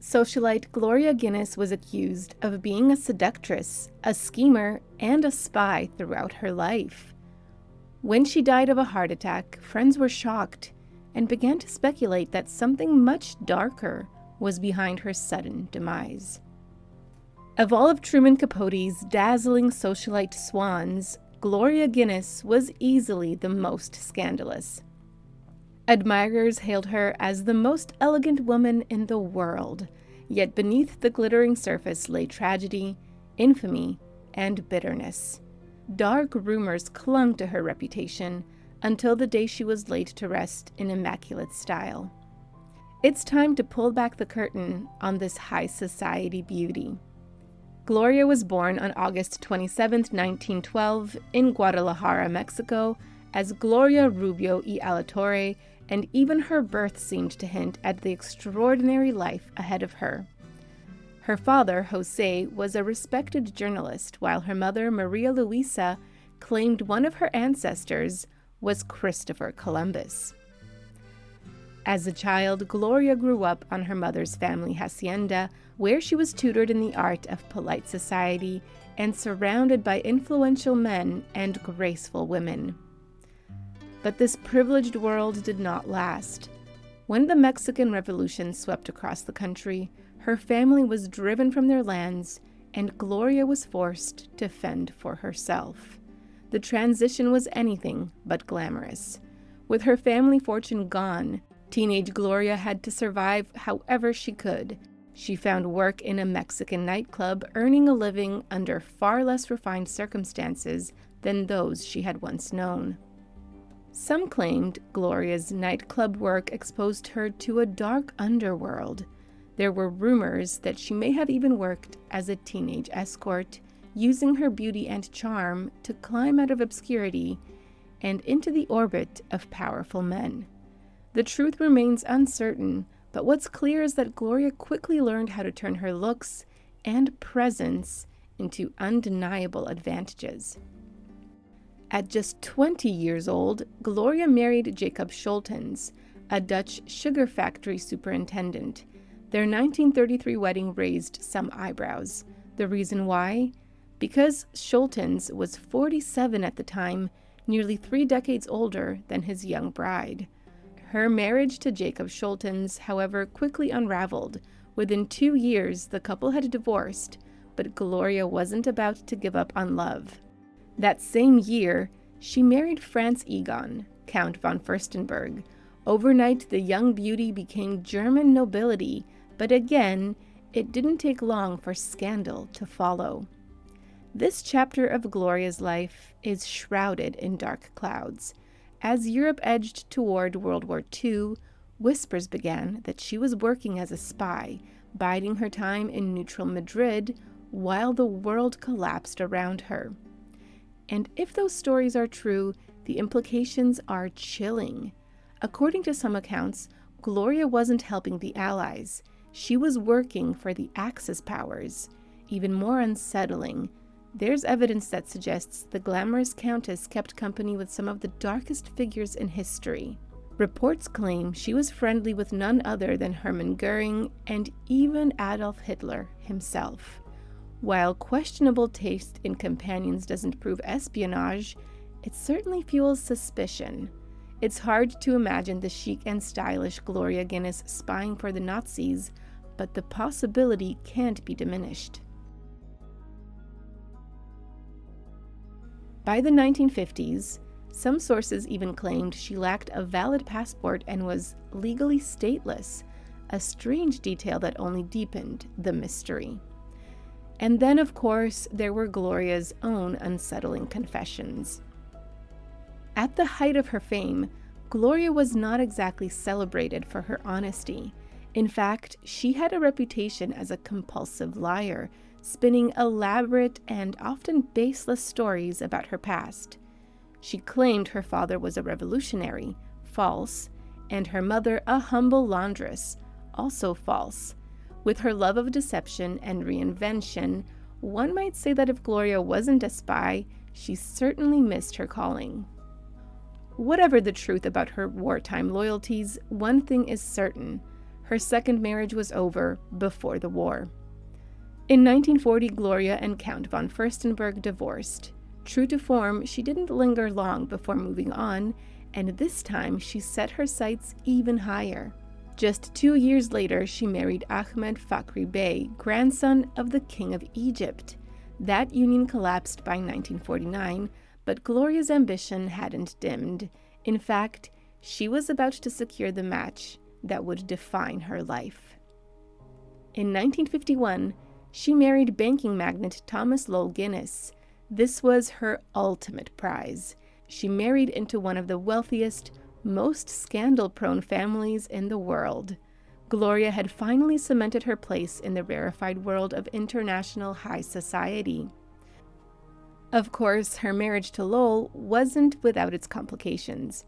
Socialite Gloria Guinness was accused of being a seductress, a schemer, and a spy throughout her life. When she died of a heart attack, friends were shocked and began to speculate that something much darker was behind her sudden demise. Of all of Truman Capote's dazzling socialite swans, Gloria Guinness was easily the most scandalous. Admirers hailed her as the most elegant woman in the world, yet beneath the glittering surface lay tragedy, infamy, and bitterness. Dark rumors clung to her reputation until the day she was laid to rest in immaculate style. It's time to pull back the curtain on this high society beauty. Gloria was born on August 27, 1912, in Guadalajara, Mexico, as Gloria Rubio y Alatorre, and even her birth seemed to hint at the extraordinary life ahead of her. Her father, José, was a respected journalist, while her mother, Maria Luisa, claimed one of her ancestors was Christopher Columbus. As a child, Gloria grew up on her mother's family hacienda, where she was tutored in the art of polite society and surrounded by influential men and graceful women. But this privileged world did not last. When the Mexican Revolution swept across the country, her family was driven from their lands, and Gloria was forced to fend for herself. The transition was anything but glamorous. With her family fortune gone, teenage Gloria had to survive however she could. She found work in a Mexican nightclub, earning a living under far less refined circumstances than those she had once known. Some claimed Gloria's nightclub work exposed her to a dark underworld. There were rumors that she may have even worked as a teenage escort, using her beauty and charm to climb out of obscurity and into the orbit of powerful men. The truth remains uncertain, but what's clear is that Gloria quickly learned how to turn her looks and presence into undeniable advantages. At just 20 years old, Gloria married Jacob Scholtens, a Dutch sugar factory superintendent. Their 1933 wedding raised some eyebrows. The reason why? Because Scholtens was 47 at the time, nearly 3 decades older than his young bride. Her marriage to Jacob Scholtens, however, quickly unraveled. Within 2 years, the couple had divorced, but Gloria wasn't about to give up on love. That same year, she married Franz Egon, Count von Furstenberg. Overnight, the young beauty became German nobility, but again, it didn't take long for scandal to follow. This chapter of Gloria's life is shrouded in dark clouds. As Europe edged toward World War II, whispers began that she was working as a spy, biding her time in neutral Madrid while the world collapsed around her. And if those stories are true, the implications are chilling. According to some accounts, Gloria wasn't helping the Allies. She was working for the Axis powers. Even more unsettling, there's evidence that suggests the glamorous countess kept company with some of the darkest figures in history. Reports claim she was friendly with none other than Hermann Goering and even Adolf Hitler himself. While questionable taste in companions doesn't prove espionage, it certainly fuels suspicion. It's hard to imagine the chic and stylish Gloria Guinness spying for the Nazis, but the possibility can't be diminished. By the 1950s, some sources even claimed she lacked a valid passport and was legally stateless, a strange detail that only deepened the mystery. And then, of course, there were Gloria's own unsettling confessions. At the height of her fame, Gloria was not exactly celebrated for her honesty. In fact, she had a reputation as a compulsive liar, spinning elaborate and often baseless stories about her past. She claimed her father was a revolutionary, false, and her mother a humble laundress, also false. With her love of deception and reinvention, one might say that if Gloria wasn't a spy, she certainly missed her calling. Whatever the truth about her wartime loyalties, one thing is certain. Her second marriage was over before the war. In 1940, Gloria and Count von Furstenberg divorced. True to form, she didn't linger long before moving on, and this time she set her sights even higher. Just 2 years later, she married Ahmed Fakhri Bey, grandson of the King of Egypt. That union collapsed by 1949, but Gloria's ambition hadn't dimmed. In fact, she was about to secure the match that would define her life. In 1951, she married banking magnate Thomas Lowell Guinness. This was her ultimate prize. She married into one of the wealthiest, most scandal-prone families in the world. Gloria had finally cemented her place in the rarefied world of international high society. Of course, her marriage to Lowell wasn't without its complications.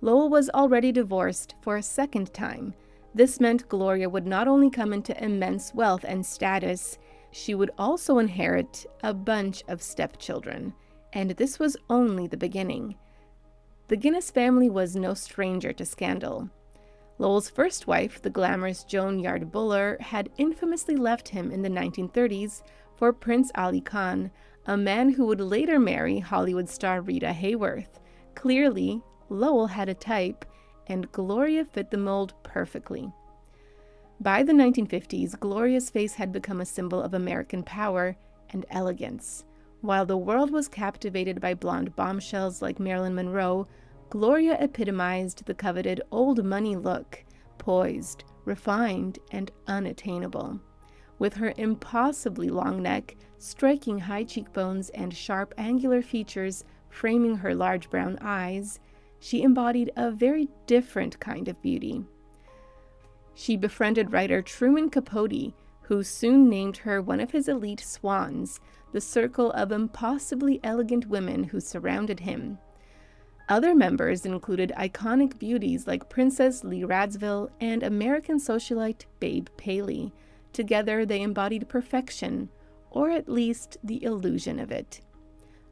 Lowell was already divorced for a second time. This meant Gloria would not only come into immense wealth and status, she would also inherit a bunch of stepchildren, and this was only the beginning. The Guinness family was no stranger to scandal. Lowell's first wife, the glamorous Joan Yard Buller, had infamously left him in the 1930s for Prince Ali Khan, a man who would later marry Hollywood star Rita Hayworth. Clearly, Lowell had a type, and Gloria fit the mold perfectly. By the 1950s, Gloria's face had become a symbol of American power and elegance. While the world was captivated by blonde bombshells like Marilyn Monroe, Gloria epitomized the coveted old money look, poised, refined, and unattainable. With her impossibly long neck, striking high cheekbones, and sharp angular features framing her large brown eyes, she embodied a very different kind of beauty. She befriended writer Truman Capote, who soon named her one of his elite swans, the circle of impossibly elegant women who surrounded him. Other members included iconic beauties like Princess Lee Radziwill and American socialite Babe Paley. Together, they embodied perfection, or at least the illusion of it.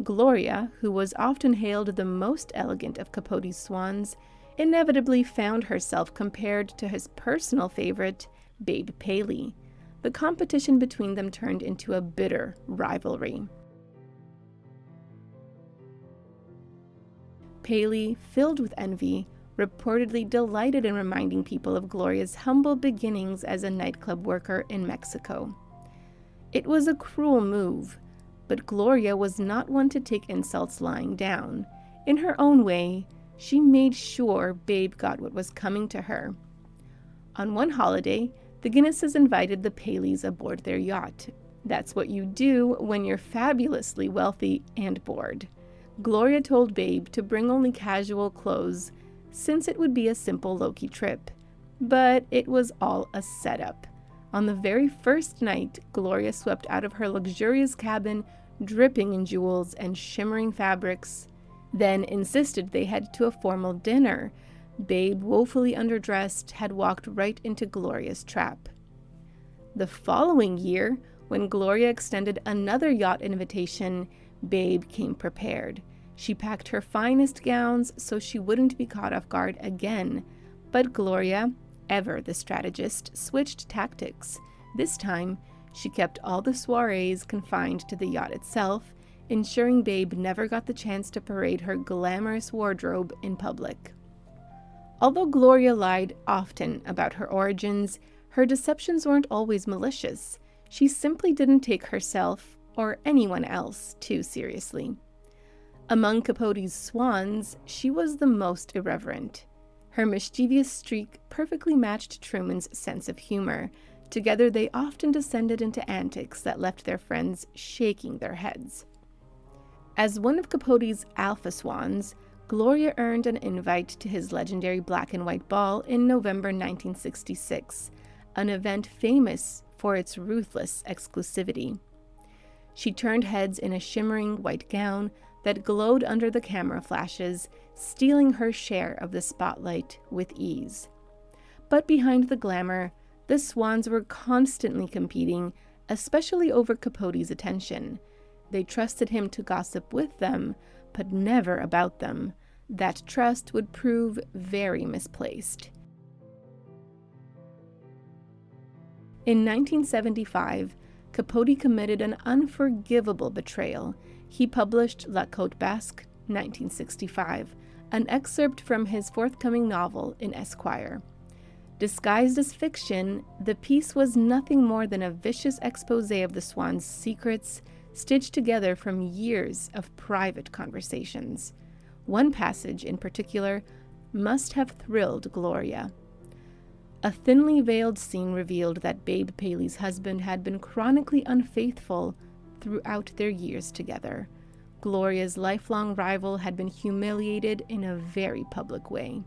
Gloria, who was often hailed the most elegant of Capote's swans, inevitably found herself compared to his personal favorite, Babe Paley. The competition between them turned into a bitter rivalry. Paley, filled with envy, reportedly delighted in reminding people of Gloria's humble beginnings as a nightclub worker in Mexico. It was a cruel move, but Gloria was not one to take insults lying down. In her own way, she made sure Babe got what was coming to her. On one holiday, the Guinnesses invited the Paleys aboard their yacht. That's what you do when you're fabulously wealthy and bored. Gloria told Babe to bring only casual clothes, since it would be a simple low-key trip. But it was all a setup. On the very first night, Gloria swept out of her luxurious cabin, dripping in jewels and shimmering fabrics, then insisted they head to a formal dinner. Babe, woefully underdressed, had walked right into Gloria's trap. The following year, when Gloria extended another yacht invitation, Babe came prepared. She packed her finest gowns so she wouldn't be caught off guard again. But Gloria, ever the strategist, switched tactics. This time, she kept all the soirees confined to the yacht itself, ensuring Babe never got the chance to parade her glamorous wardrobe in public. Although Gloria lied often about her origins, her deceptions weren't always malicious. She simply didn't take herself, or anyone else, too seriously. Among Capote's swans, she was the most irreverent. Her mischievous streak perfectly matched Truman's sense of humor. Together, they often descended into antics that left their friends shaking their heads. As one of Capote's alpha swans, Gloria earned an invite to his legendary black and white ball in November 1966, an event famous for its ruthless exclusivity. She turned heads in a shimmering white gown that glowed under the camera flashes, stealing her share of the spotlight with ease. But behind the glamour, the swans were constantly competing, especially over Capote's attention. They trusted him to gossip with them, but never about them. That trust would prove very misplaced. In 1975, Capote committed an unforgivable betrayal. He published La Côte Basque, 1965, an excerpt from his forthcoming novel in Esquire. Disguised as fiction, the piece was nothing more than a vicious exposé of the Swan's secrets, stitched together from years of private conversations. One passage in particular must have thrilled Gloria. A thinly veiled scene revealed that Babe Paley's husband had been chronically unfaithful throughout their years together. Gloria's lifelong rival had been humiliated in a very public way.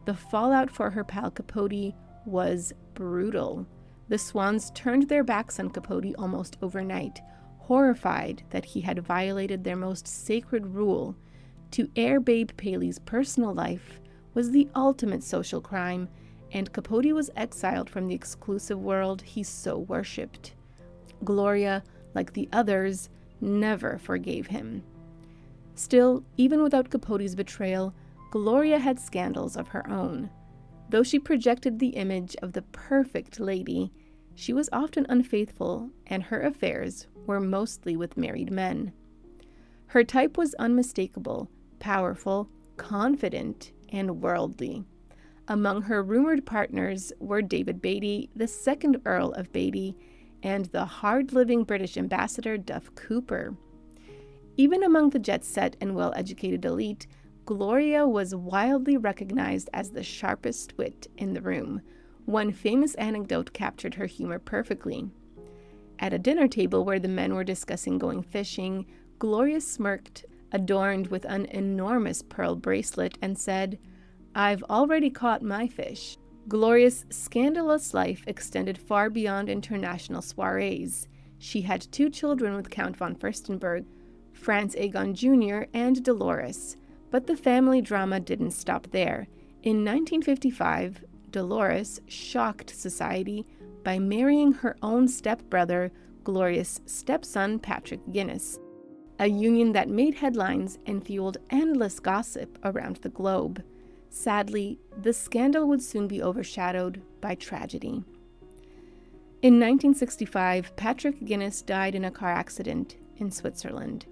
The fallout for her pal Capote was brutal. The Swans turned their backs on Capote almost overnight, horrified that he had violated their most sacred rule. To air Babe Paley's personal life was the ultimate social crime, and Capote was exiled from the exclusive world he so worshipped. Gloria, like the others, never forgave him. Still, even without Capote's betrayal, Gloria had scandals of her own. Though she projected the image of the perfect lady, she was often unfaithful, and her affairs were mostly with married men. Her type was unmistakable, powerful, confident, and worldly. Among her rumored partners were David Beatty, the second Earl of Beatty, and the hard-living British ambassador Duff Cooper. Even among the jet-set and well-educated elite, Gloria was wildly recognized as the sharpest wit in the room. One famous anecdote captured her humor perfectly. At a dinner table where the men were discussing going fishing, Gloria smirked, adorned with an enormous pearl bracelet, and said, "I've already caught my fish." Gloria's scandalous life extended far beyond international soirees. She had 2 children with Count von Furstenberg, Franz Agon Jr., and Dolores. But the family drama didn't stop there. In 1955, Dolores shocked society by marrying her own stepbrother, Gloria's stepson, Patrick Guinness, a union that made headlines and fueled endless gossip around the globe. Sadly, the scandal would soon be overshadowed by tragedy. In 1965, Patrick Guinness died in a car accident in Switzerland.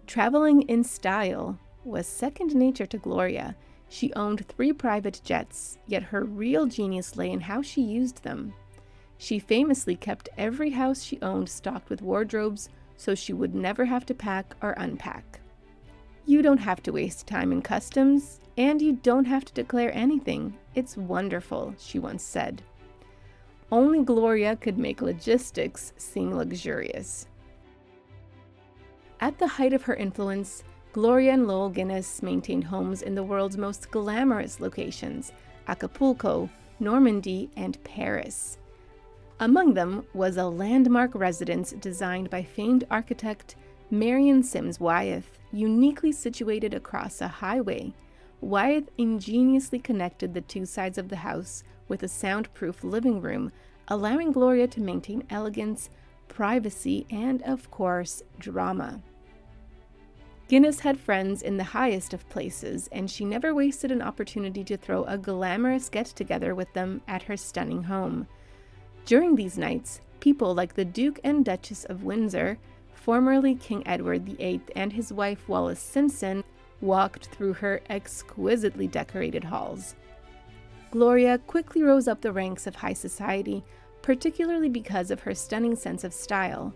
Traveling in style was second nature to Gloria. She owned 3 private jets, yet her real genius lay in how she used them. She famously kept every house she owned stocked with wardrobes so she would never have to pack or unpack. "You don't have to waste time in customs, and you don't have to declare anything. It's wonderful," she once said. Only Gloria could make logistics seem luxurious. At the height of her influence, Gloria and Lowell Guinness maintained homes in the world's most glamorous locations, Acapulco, Normandy, and Paris. Among them was a landmark residence designed by famed architect Marion Sims Wyeth, uniquely situated across a highway. Wyeth ingeniously connected the 2 sides of the house with a soundproof living room, allowing Gloria to maintain elegance, privacy, and, of course, drama. Guinness had friends in the highest of places, and she never wasted an opportunity to throw a glamorous get-together with them at her stunning home. During these nights, people like the Duke and Duchess of Windsor, formerly King Edward VIII, and his wife Wallis Simpson walked through her exquisitely decorated halls. Gloria quickly rose up the ranks of high society, particularly because of her stunning sense of style.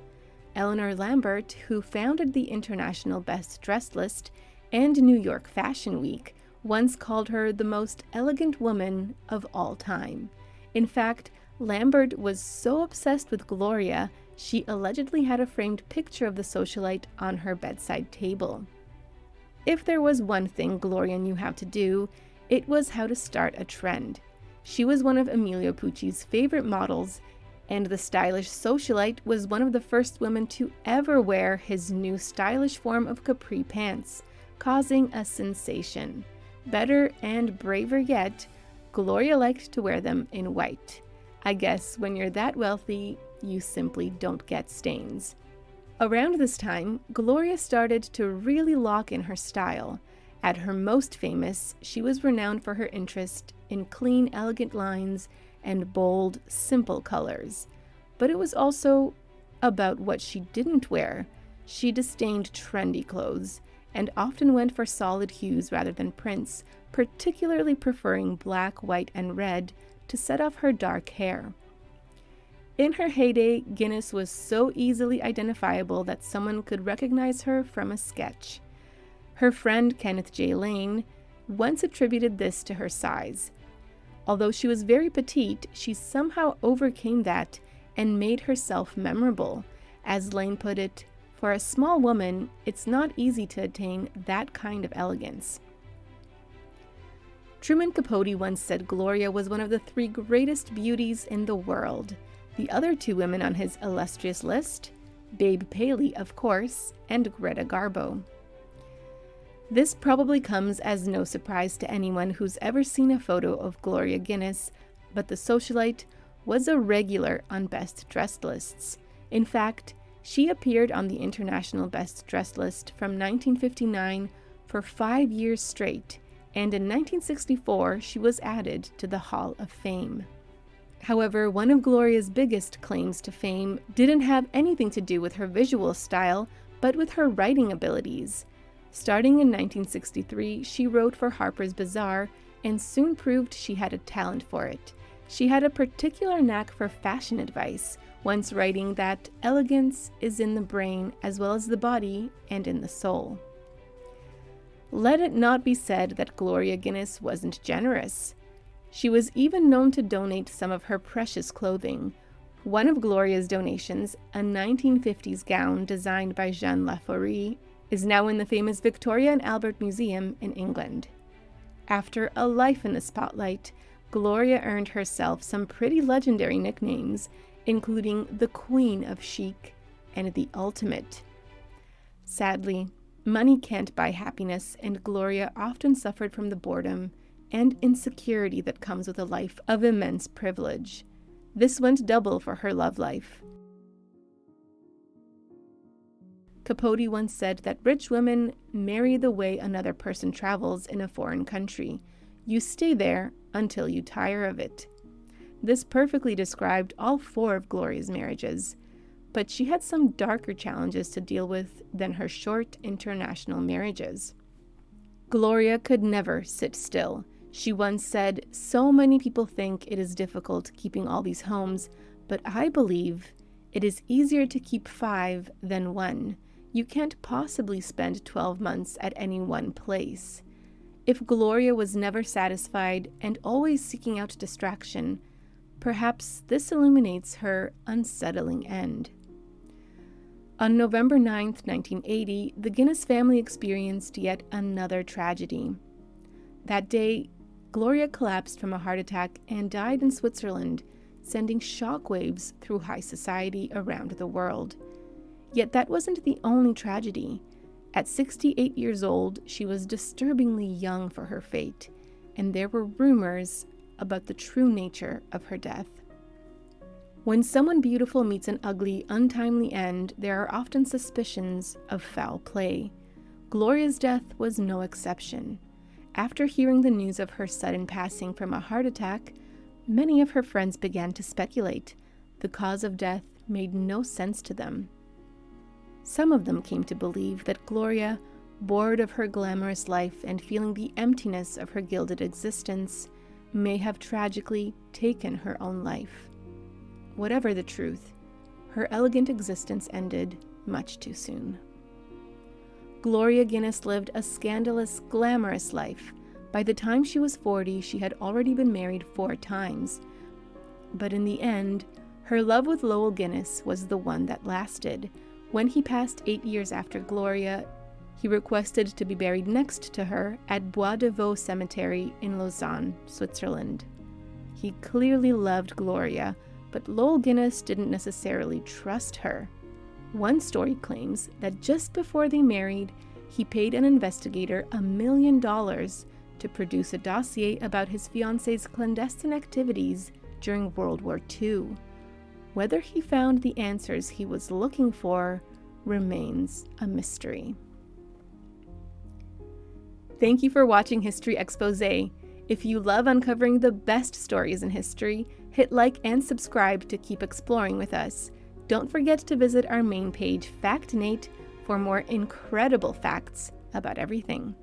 Eleanor Lambert, who founded the International Best Dressed list and New York Fashion Week, once called her the most elegant woman of all time. In fact, Lambert was so obsessed with Gloria, she allegedly had a framed picture of the socialite on her bedside table. If there was one thing Gloria knew how to do, it was how to start a trend. She was one of Emilio Pucci's favorite models, and the stylish socialite was one of the first women to ever wear his new stylish form of capri pants, causing a sensation. Better and braver yet, Gloria liked to wear them in white. I guess when you're that wealthy, you simply don't get stains. Around this time, Gloria started to really lock in her style. At her most famous, she was renowned for her interest in clean, elegant lines and bold, simple colors. But it was also about what she didn't wear. She disdained trendy clothes and often went for solid hues rather than prints, particularly preferring black, white, and red to set off her dark hair. In her heyday, Guinness was so easily identifiable that someone could recognize her from a sketch. Her friend Kenneth J. Lane once attributed this to her size. Although she was very petite, she somehow overcame that and made herself memorable. As Lane put it, "For a small woman, it's not easy to attain that kind of elegance." Truman Capote once said Gloria was one of the 3 greatest beauties in the world. The other 2 women on his illustrious list, Babe Paley, of course, and Greta Garbo. This probably comes as no surprise to anyone who's ever seen a photo of Gloria Guinness, but the socialite was a regular on best dressed lists. In fact, she appeared on the International Best Dressed list from 1959 for 5 years straight, and in 1964 she was added to the Hall of Fame. However, one of Gloria's biggest claims to fame didn't have anything to do with her visual style, but with her writing abilities. Starting in 1963, she wrote for Harper's Bazaar and soon proved she had a talent for it. She had a particular knack for fashion advice, once writing that elegance is in the brain as well as the body and in the soul. Let it not be said that Gloria Guinness wasn't generous. She was even known to donate some of her precious clothing. One of Gloria's donations, a 1950s gown designed by Jean Laforêt, is now in the famous Victoria and Albert Museum in England. After a life in the spotlight, Gloria earned herself some pretty legendary nicknames, including the Queen of Chic and the Ultimate. Sadly, money can't buy happiness, and Gloria often suffered from the boredom and insecurity that comes with a life of immense privilege. This went double for her love life. Capote once said that rich women marry the way another person travels in a foreign country. You stay there until you tire of it. This perfectly described all 4 of Gloria's marriages, but she had some darker challenges to deal with than her short international marriages. Gloria could never sit still. She once said, "So many people think it is difficult keeping all these homes, but I believe it is easier to keep 5 than 1. You can't possibly spend 12 months at any one place." If Gloria was never satisfied and always seeking out distraction, perhaps this illuminates her unsettling end. On November 9, 1980, the Guinness family experienced yet another tragedy. That day, Gloria collapsed from a heart attack and died in Switzerland, sending shockwaves through high society around the world. Yet that wasn't the only tragedy. At 68 years old, she was disturbingly young for her fate, and there were rumors about the true nature of her death. When someone beautiful meets an ugly, untimely end, there are often suspicions of foul play. Gloria's death was no exception. After hearing the news of her sudden passing from a heart attack, many of her friends began to speculate. The cause of death made no sense to them. Some of them came to believe that Gloria, bored of her glamorous life and feeling the emptiness of her gilded existence, may have tragically taken her own life. Whatever the truth, her elegant existence ended much too soon. Gloria Guinness lived a scandalous, glamorous life. By the time she was 40, she had already been married 4 times. But in the end, her love with Lowell Guinness was the one that lasted. When he passed 8 years after Gloria, he requested to be buried next to her at Bois de Vaux Cemetery in Lausanne, Switzerland. He clearly loved Gloria, but Lowell Guinness didn't necessarily trust her. One story claims that just before they married, he paid an investigator $1 million to produce a dossier about his fiancée's clandestine activities during World War II. Whether he found the answers he was looking for remains a mystery. Thank you for watching History Exposé. If you love uncovering the best stories in history, Hit like and subscribe to keep exploring with us. Don't forget to visit our main page, Factinate, for more incredible facts about everything.